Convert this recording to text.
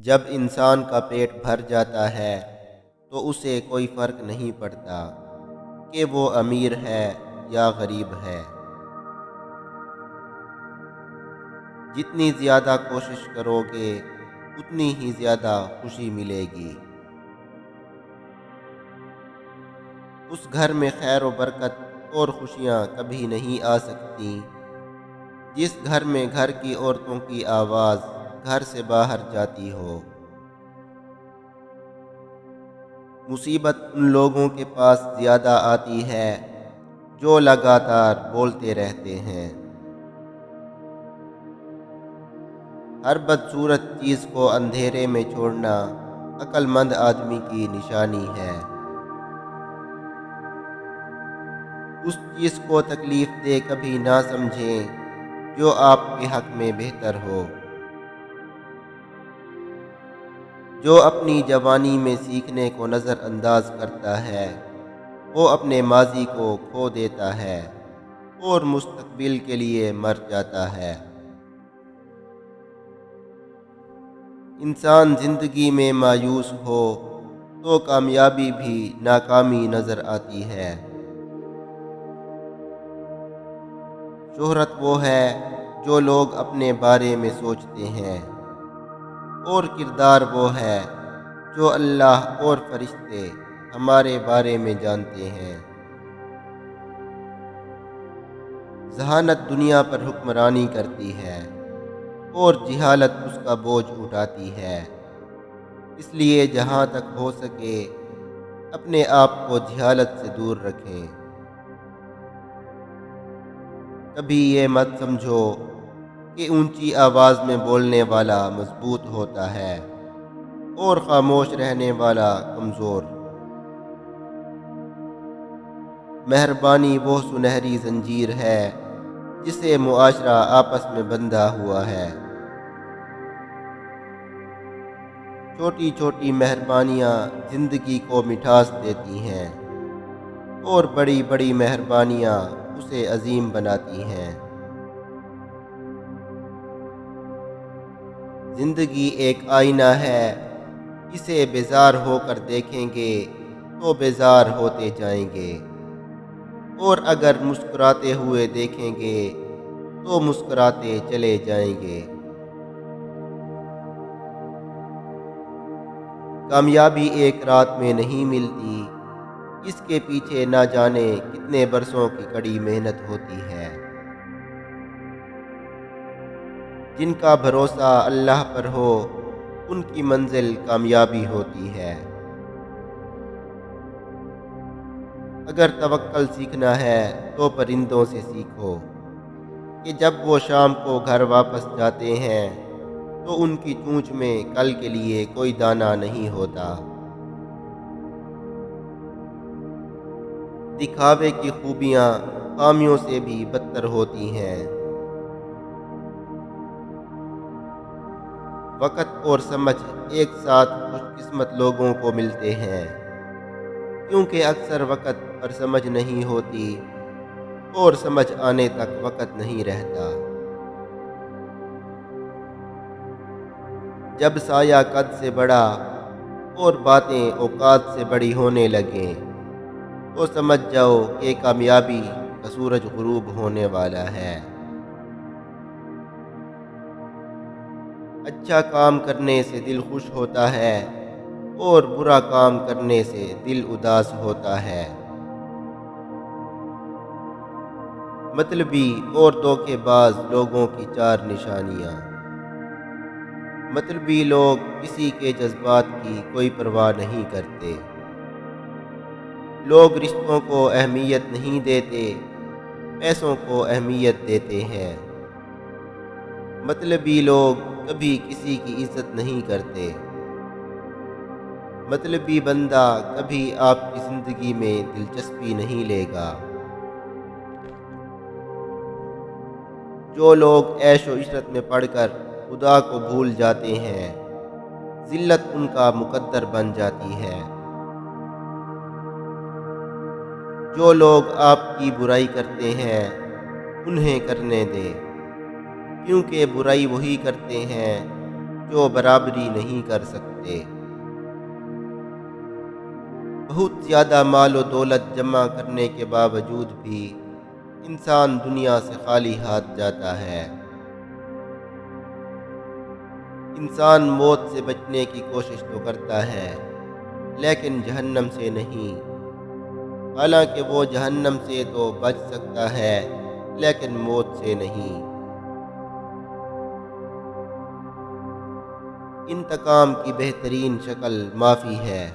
جب انسان کا پیٹ بھر جاتا ہے تو اسے کوئی فرق نہیں پڑتا کہ وہ امیر ہے یا غریب ہے۔ جتنی زیادہ کوشش کرو گے اتنی ہی زیادہ خوشی ملے گی۔ اس گھر میں خیر و برکت اور خوشیاں کبھی نہیں آ سکتی جس گھر میں گھر کی عورتوں کی آواز گھر سے باہر جاتی ہو۔ مصیبت ان لوگوں کے پاس زیادہ آتی ہے جو لگاتار بولتے رہتے ہیں۔ ہر بدصورت چیز کو اندھیرے میں چھوڑنا عقل مند آدمی کی نشانی ہے۔ اس چیز کو تکلیف دے کبھی نہ سمجھیں جو آپ کے حق میں بہتر ہو۔ جو اپنی جوانی میں سیکھنے کو نظر انداز کرتا ہے وہ اپنے ماضی کو کھو دیتا ہے اور مستقبل کے لیے مر جاتا ہے۔ انسان زندگی میں مایوس ہو تو کامیابی بھی ناکامی نظر آتی ہے۔ شہرت وہ ہے جو لوگ اپنے بارے میں سوچتے ہیں اور کردار وہ ہے جو اللہ اور فرشتے ہمارے بارے میں جانتے ہیں۔ ذہانت دنیا پر حکمرانی کرتی ہے اور جہالت اس کا بوجھ اٹھاتی ہے۔ اس لیے جہاں تک ہو سکے اپنے آپ کو جہالت سے دور رکھیں۔ کبھی یہ مت سمجھو کہ اونچی آواز میں بولنے والا مضبوط ہوتا ہے اور خاموش رہنے والا کمزور۔ مہربانی وہ سنہری زنجیر ہے جسے معاشرہ آپس میں بندھا ہوا ہے۔ چھوٹی چھوٹی مہربانیاں زندگی کو مٹھاس دیتی ہیں اور بڑی بڑی مہربانیاں اسے عظیم بناتی ہیں۔ زندگی ایک آئینہ ہے، اسے بیزار ہو کر دیکھیں گے تو بیزار ہوتے جائیں گے اور اگر مسکراتے ہوئے دیکھیں گے تو مسکراتے چلے جائیں گے۔ کامیابی ایک رات میں نہیں ملتی، اس کے پیچھے نہ جانے کتنے برسوں کی کڑی محنت ہوتی ہے۔ جن کا بھروسہ اللہ پر ہو ان کی منزل کامیابی ہوتی ہے۔ اگر توکل سیکھنا ہے تو پرندوں سے سیکھو کہ جب وہ شام کو گھر واپس جاتے ہیں تو ان کی چونچ میں کل کے لیے کوئی دانہ نہیں ہوتا۔ دکھاوے کی خوبیاں خامیوں سے بھی بدتر ہوتی ہیں۔ وقت اور سمجھ ایک ساتھ خوش قسمت لوگوں کو ملتے ہیں کیونکہ اکثر وقت پر سمجھ نہیں ہوتی اور سمجھ آنے تک وقت نہیں رہتا۔ جب سایہ قد سے بڑا اور باتیں اوقات سے بڑی ہونے لگیں تو سمجھ جاؤ کہ کامیابی کا سورج غروب ہونے والا ہے۔ اچھا کام کرنے سے دل خوش ہوتا ہے اور برا کام کرنے سے دل اداس ہوتا ہے۔ مطلبی اور دھوکے باز لوگوں کی چار نشانیاں۔ مطلبی لوگ کسی کے جذبات کی کوئی پرواہ نہیں کرتے۔ لوگ رشتوں کو اہمیت نہیں دیتے، پیسوں کو اہمیت دیتے ہیں۔ مطلبی لوگ کبھی کسی کی عزت نہیں کرتے۔ مطلبی بندہ کبھی آپ کی زندگی میں دلچسپی نہیں لے گا۔ جو لوگ عیش و عشرت میں پڑھ کر خدا کو بھول جاتے ہیں ذلت ان کا مقدر بن جاتی ہے۔ جو لوگ آپ کی برائی کرتے ہیں انہیں کرنے دیں کیونکہ برائی وہی کرتے ہیں جو برابری نہیں کر سکتے۔ بہت زیادہ مال و دولت جمع کرنے کے باوجود بھی انسان دنیا سے خالی ہاتھ جاتا ہے۔ انسان موت سے بچنے کی کوشش تو کرتا ہے، لیکن جہنم سے نہیں۔ حالانکہ وہ جہنم سے تو بچ سکتا ہے، لیکن موت سے نہیں۔ انتقام کی بہترین شکل معافی ہے۔